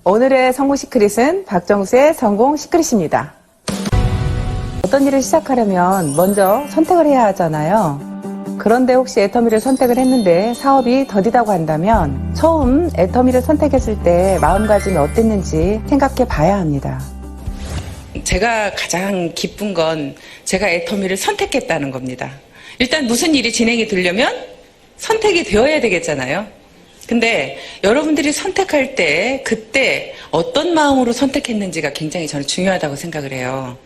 오늘의 성공 시크릿은 박정수의 성공 시크릿입니다. 어떤 일을 시작하려면 먼저 선택을 해야 하잖아요. 그런데 혹시 애터미를 선택을 했는데 사업이 더디다고 한다면 처음 애터미를 선택했을 때 마음가짐이 어땠는지 생각해 봐야 합니다. 제가 가장 기쁜 건 제가 애터미를 선택했다는 겁니다. 일단 무슨 일이 진행이 되려면 선택이 되어야 되겠잖아요. 근데 여러분들이 선택할 때 그때 어떤 마음으로 선택했는지가 굉장히 저는 중요하다고 생각을 해요.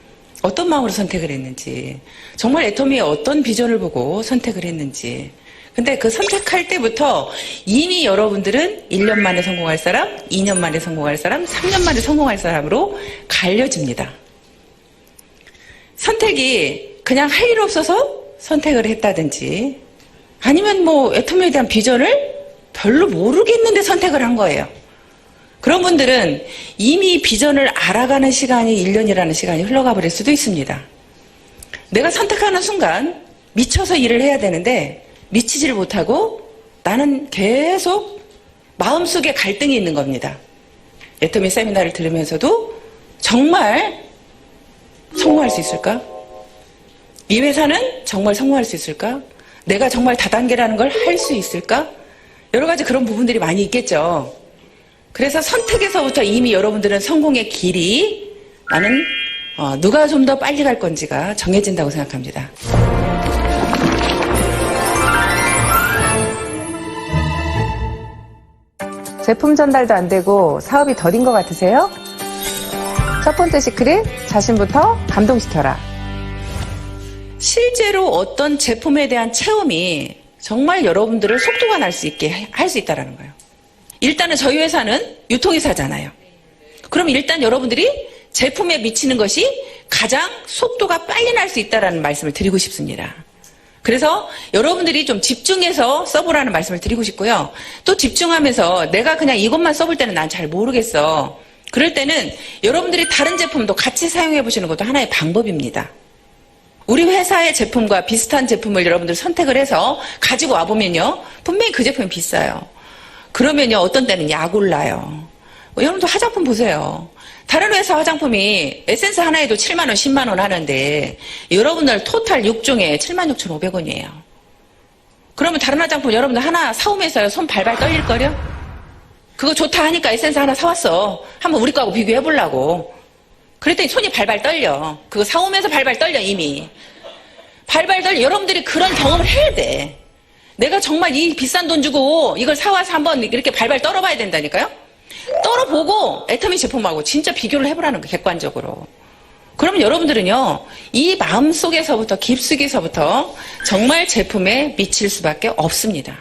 어떤 마음으로 선택을 했는지, 정말 애터미의 어떤 비전을 보고 선택을 했는지. 근데 그 선택할 때부터 이미 여러분들은 1년 만에 성공할 사람, 2년 만에 성공할 사람, 3년 만에 성공할 사람으로 갈려집니다. 선택이 그냥 할 일 없어서 선택을 했다든지 아니면 뭐 애터미에 대한 비전을 별로 모르겠는데 선택을 한 거예요. 그런 분들은 이미 비전을 알아가는 시간이 1년이라는 시간이 흘러가 버릴 수도 있습니다. 내가 선택하는 순간 미쳐서 일을 해야 되는데 미치지를 못하고 나는 계속 마음속에 갈등이 있는 겁니다. 애터미 세미나를 들으면서도 정말 성공할 수 있을까? 이 회사는 정말 성공할 수 있을까? 내가 정말 다단계라는 걸 할 수 있을까? 여러 가지 그런 부분들이 많이 있겠죠. 그래서 선택에서부터 이미 여러분들은 성공의 길이 나는 누가 좀 더 빨리 갈 건지가 정해진다고 생각합니다. 제품 전달도 안 되고 사업이 더딘 것 같으세요? 첫 번째 시크릿, 자신부터 감동시켜라. 실제로 어떤 제품에 대한 체험이 정말 여러분들을 속도가 날 수 있게 할 수 있다는 거예요. 일단은 저희 회사는 유통회사잖아요. 그럼 일단 여러분들이 제품에 미치는 것이 가장 속도가 빨리 날 수 있다는 말씀을 드리고 싶습니다. 그래서 여러분들이 좀 집중해서 써보라는 말씀을 드리고 싶고요. 또 집중하면서 내가 그냥 이것만 써볼 때는 난 잘 모르겠어. 그럴 때는 여러분들이 다른 제품도 같이 사용해 보시는 것도 하나의 방법입니다. 우리 회사의 제품과 비슷한 제품을 여러분들 선택을 해서 가지고 와보면요. 분명히 그 제품이 비싸요. 그러면요. 어떤 때는 약 올라요. 여러분도 화장품 보세요. 다른 회사 화장품이 에센스 하나에도 7만 원, 10만 원 하는데 여러분들 토탈 6종에 76,500원이에요. 그러면 다른 화장품 여러분들 하나 사오면서 손 발발 떨릴걸요? 그거 좋다 하니까 에센스 하나 사왔어. 한번 우리 거하고 비교해보려고. 그랬더니 손이 발발 떨려. 그거 사오면서 발발 떨려 이미. 발발 떨려. 여러분들이 그런 경험을 해야 돼. 내가 정말 이 비싼 돈 주고 이걸 사와서 한번 이렇게 발발 떨어봐야 된다니까요. 떨어보고 애터미 제품하고 진짜 비교를 해보라는 거예요. 객관적으로. 그러면 여러분들은요. 이 마음속에서부터 깊숙이서부터 정말 제품에 미칠 수밖에 없습니다.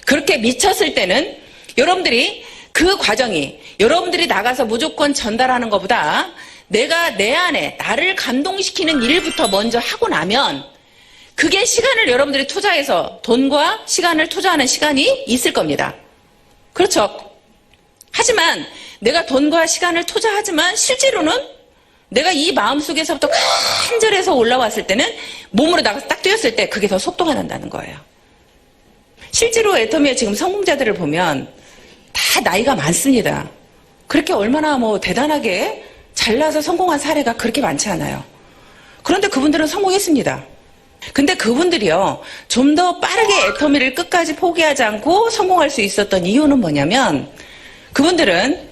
그렇게 미쳤을 때는 여러분들이 그 과정이 여러분들이 나가서 무조건 전달하는 것보다 내가 내 안에 나를 감동시키는 일부터 먼저 하고 나면 그게 시간을 여러분들이 투자해서 돈과 시간을 투자하는 시간이 있을 겁니다. 그렇죠. 하지만 내가 돈과 시간을 투자하지만 실제로는 내가 이 마음속에서부터 간절해서 올라왔을 때는 몸으로 나가서 딱 뛰었을 때 그게 더 속도가 난다는 거예요. 실제로 애터미의 지금 성공자들을 보면 다 나이가 많습니다. 그렇게 얼마나 뭐 대단하게 잘나서 성공한 사례가 그렇게 많지 않아요. 그런데 그분들은 성공했습니다. 근데 그분들이요, 좀 더 빠르게 애터미를 끝까지 포기하지 않고 성공할 수 있었던 이유는 뭐냐면 그분들은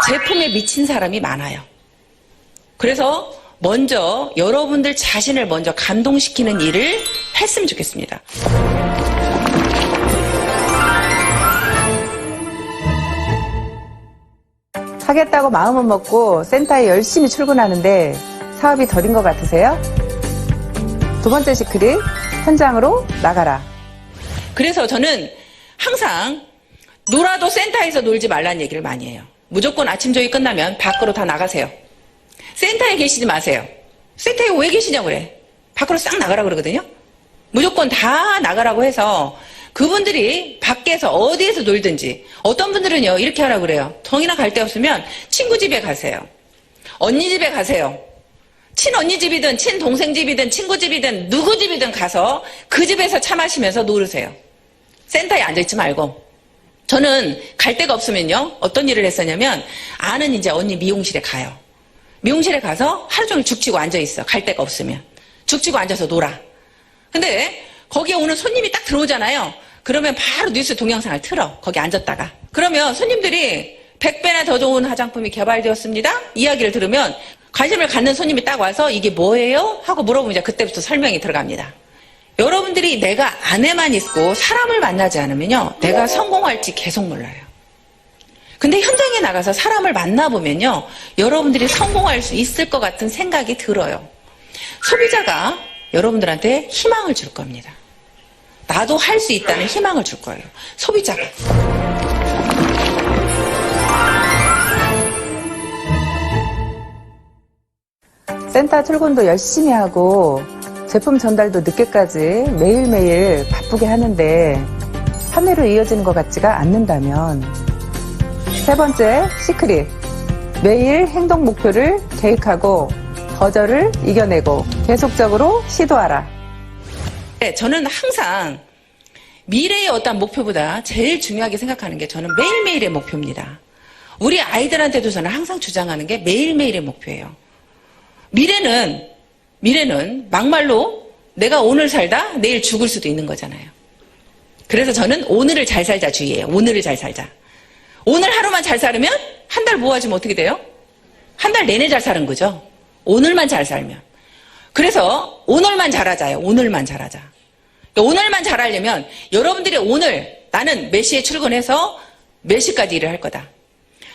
제품에 미친 사람이 많아요. 그래서 먼저 여러분들 자신을 먼저 감동시키는 일을 했으면 좋겠습니다. 하겠다고 마음은 먹고 센터에 열심히 출근하는데 사업이 더딘 것 같으세요? 두 번째 시크릿, 현장으로 나가라. 그래서 저는 항상 놀아도 센터에서 놀지 말라는 얘기를 많이 해요. 무조건 아침 조회 끝나면 밖으로 다 나가세요. 센터에 계시지 마세요. 센터에 왜 계시냐고 그래. 밖으로 싹 나가라 그러거든요. 무조건 다 나가라고 해서 그분들이 밖에서 어디에서 놀든지 어떤 분들은요 이렇게 하라고 그래요. 정이나 갈 데 없으면 친구 집에 가세요. 언니 집에 가세요. 친언니 집이든 친동생 집이든 친구 집이든 누구 집이든 가서 그 집에서 차 마시면서 놀으세요. 센터에 앉아있지 말고. 저는 갈 데가 없으면요. 어떤 일을 했었냐면 아는 이제 언니 미용실에 가요. 미용실에 가서 하루 종일 죽치고 앉아있어. 갈 데가 없으면. 죽치고 앉아서 놀아. 근데 거기에 오는 손님이 딱 들어오잖아요. 그러면 바로 뉴스 동영상을 틀어. 거기 앉았다가. 그러면 손님들이 100배나 더 좋은 화장품이 개발되었습니다. 이야기를 들으면 관심을 갖는 손님이 딱 와서 이게 뭐예요? 하고 물어보면 이제 그때부터 설명이 들어갑니다. 여러분들이 내가 안에만 있고 사람을 만나지 않으면요. 내가 성공할지 계속 몰라요. 근데 현장에 나가서 사람을 만나보면요. 여러분들이 성공할 수 있을 것 같은 생각이 들어요. 소비자가 여러분들한테 희망을 줄 겁니다. 나도 할 수 있다는 희망을 줄 거예요. 소비자가. 센터 출근도 열심히 하고 제품 전달도 늦게까지 매일매일 바쁘게 하는데 판매로 이어지는 것 같지가 않는다면, 세 번째, 시크릿. 매일 행동 목표를 계획하고 거절을 이겨내고 계속적으로 시도하라. 네, 저는 항상 미래의 어떤 목표보다 제일 중요하게 생각하는 게 저는 매일매일의 목표입니다. 우리 아이들한테도 저는 항상 주장하는 게 매일매일의 목표예요. 미래는 막말로 내가 오늘 살다 내일 죽을 수도 있는 거잖아요. 그래서 저는 오늘을 잘 살자 주의예요. 오늘을 잘 살자. 오늘 하루만 잘 살면 한 달 모아지면 어떻게 돼요? 한 달 내내 잘 사는 거죠. 오늘만 잘 살면. 그래서 오늘만 잘하자요. 오늘만 잘하자. 오늘만 잘하려면 여러분들이 오늘 나는 몇 시에 출근해서 몇 시까지 일을 할 거다.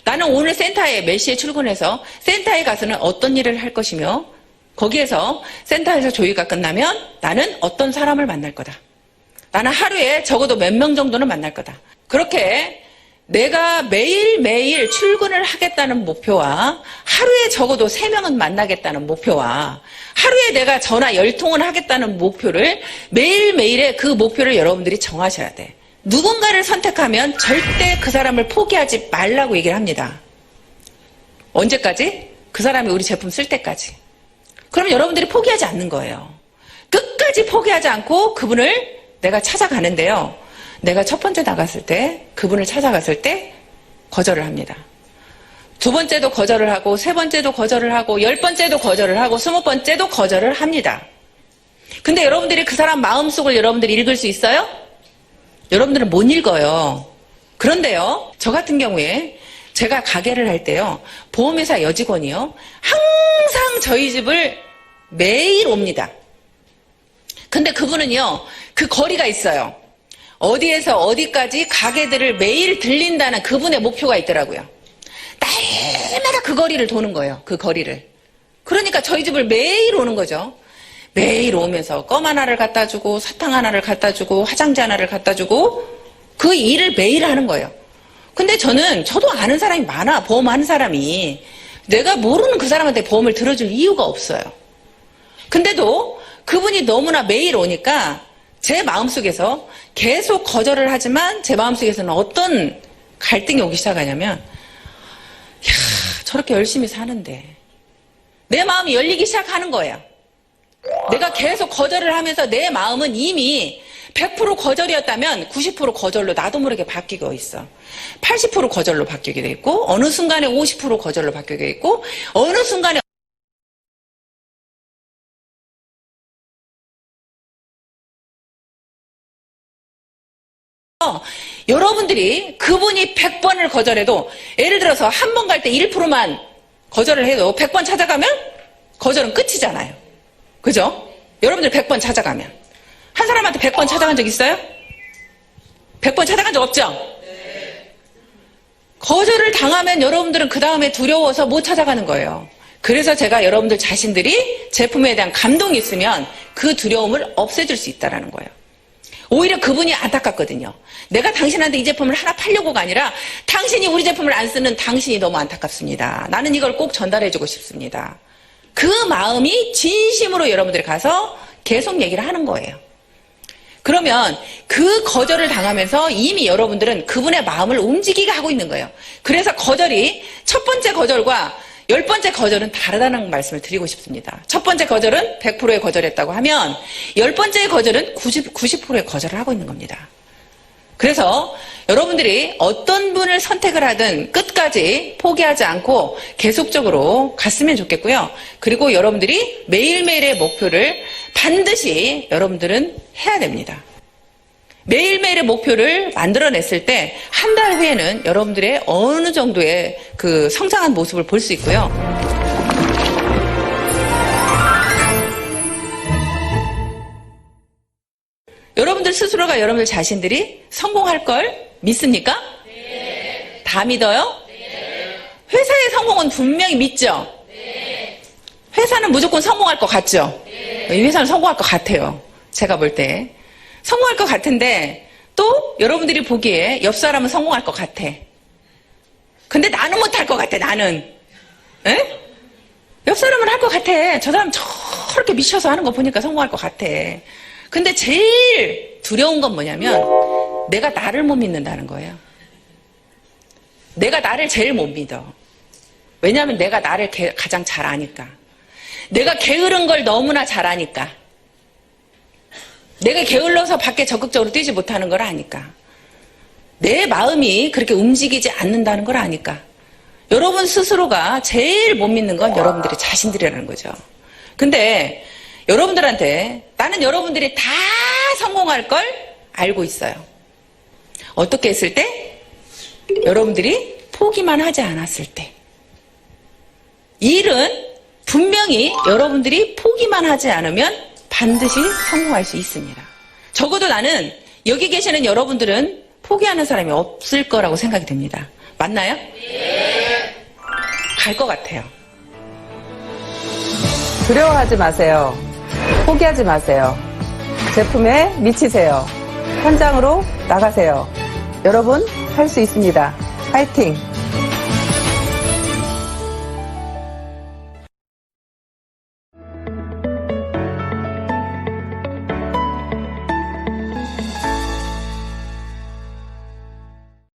나는 오늘 센터에 몇 시에 출근해서 센터에 가서는 어떤 일을 할 것이며 거기에서 센터에서 조회가 끝나면 나는 어떤 사람을 만날 거다. 나는 하루에 적어도 몇 명 정도는 만날 거다. 그렇게 내가 매일매일 출근을 하겠다는 목표와 하루에 적어도 3명은 만나겠다는 목표와 하루에 내가 전화 10통을 하겠다는 목표를 매일매일의 그 목표를 여러분들이 정하셔야 돼. 누군가를 선택하면 절대 그 사람을 포기하지 말라고 얘기를 합니다. 언제까지? 그 사람이 우리 제품 쓸 때까지. 그럼 여러분들이 포기하지 않는 거예요. 끝까지 포기하지 않고 그분을 내가 찾아가는데요. 내가 첫 번째 나갔을 때, 그분을 찾아갔을 때 거절을 합니다. 두 번째도 거절을 하고, 세 번째도 거절을 하고, 10번째도 거절을 하고, 20번째도 거절을 합니다. 근데 여러분들이 그 사람 마음속을 여러분들이 읽을 수 있어요? 여러분들은 못 읽어요. 그런데요, 저 같은 경우에 제가 가게를 할 때요, 보험회사 여직원이요, 항상 저희 집을 매일 옵니다. 근데 그분은요, 그 거리가 있어요. 어디에서 어디까지 가게들을 매일 들린다는 그분의 목표가 있더라고요. 날마다 그 거리를 도는 거예요. 그 거리를. 그러니까 저희 집을 매일 오는 거죠. 매일 오면서 껌 하나를 갖다 주고 사탕 하나를 갖다 주고 화장지 하나를 갖다 주고 그 일을 매일 하는 거예요. 근데 저도 아는 사람이 많아. 보험하는 사람이. 내가 모르는 그 사람한테 보험을 들어줄 이유가 없어요. 근데도 그분이 너무나 매일 오니까 제 마음속에서 계속 거절을 하지만 제 마음속에서는 어떤 갈등이 오기 시작하냐면, 야, 저렇게 열심히 사는데 내 마음이 열리기 시작하는 거예요. 내가 계속 거절을 하면서 내 마음은 이미 100% 거절이었다면 90% 거절로 나도 모르게 바뀌고 있어. 80% 거절로 바뀌게 돼 있고, 어느 순간에 50% 거절로 바뀌게 돼 있고, 어느 순간에 여러분들이 그분이 100번을 거절해도, 예를 들어서 한 번 갈 때 1%만 거절을 해도 100번 찾아가면 거절은 끝이잖아요. 그죠? 여러분들 100번 찾아가면. 한 사람한테 100번 찾아간 적 있어요? 100번 찾아간 적 없죠? 거절을 당하면 여러분들은 그 다음에 두려워서 못 찾아가는 거예요. 그래서 제가 여러분들 자신들이 제품에 대한 감동이 있으면 그 두려움을 없애줄 수 있다는 거예요. 오히려 그분이 안타깝거든요. 내가 당신한테 이 제품을 하나 팔려고가 아니라 당신이 우리 제품을 안 쓰는 당신이 너무 안타깝습니다. 나는 이걸 꼭 전달해주고 싶습니다. 그 마음이 진심으로 여러분들이 가서 계속 얘기를 하는 거예요. 그러면 그 거절을 당하면서 이미 여러분들은 그분의 마음을 움직이게 하고 있는 거예요. 그래서 거절이 첫 번째 거절과 10번째 거절은 다르다는 말씀을 드리고 싶습니다. 첫 번째 거절은 100%의 거절했다고 하면 10번째의 거절은 90%의 거절을 하고 있는 겁니다. 그래서 여러분들이 어떤 분을 선택을 하든 끝까지 포기하지 않고 계속적으로 갔으면 좋겠고요. 그리고 여러분들이 매일매일의 목표를 반드시 여러분들은 해야 됩니다. 매일매일의 목표를 만들어냈을 때 한 달 후에는 여러분들의 어느 정도의 그 성장한 모습을 볼 수 있고요. 여러분들 스스로가 여러분들 자신들이 성공할 걸 믿습니까? 네. 다 믿어요? 네. 회사의 성공은 분명히 믿죠? 네. 회사는 무조건 성공할 것 같죠? 네. 이 회사는 성공할 것 같아요. 제가 볼 때. 성공할 것 같은데 또 여러분들이 보기에 옆 사람은 성공할 것 같아. 근데 나는 못할 것 같아, 나는. 에? 옆 사람은 할 것 같아. 저 사람 저렇게 미쳐서 하는 거 보니까 성공할 것 같아. 근데 제일 두려운 건 뭐냐면 내가 나를 못 믿는다는 거예요. 내가 나를 제일 못 믿어. 왜냐하면 내가 나를 가장 잘 아니까. 내가 게으른 걸 너무나 잘 아니까. 내가 게을러서 밖에 적극적으로 뛰지 못하는 걸 아니까. 내 마음이 그렇게 움직이지 않는다는 걸 아니까. 여러분 스스로가 제일 못 믿는 건 여러분들의 자신들이라는 거죠. 근데 여러분들한테 나는 여러분들이 다 성공할 걸 알고 있어요. 어떻게 했을 때? 여러분들이 포기만 하지 않았을 때. 일은 분명히 여러분들이 포기만 하지 않으면 반드시 성공할 수 있습니다. 적어도 나는 여기 계시는 여러분들은 포기하는 사람이 없을 거라고 생각이 듭니다. 맞나요? 네. 갈 것 같아요. 두려워하지 마세요. 포기하지 마세요. 제품에 미치세요. 현장으로 나가세요. 여러분, 할 수 있습니다. 파이팅!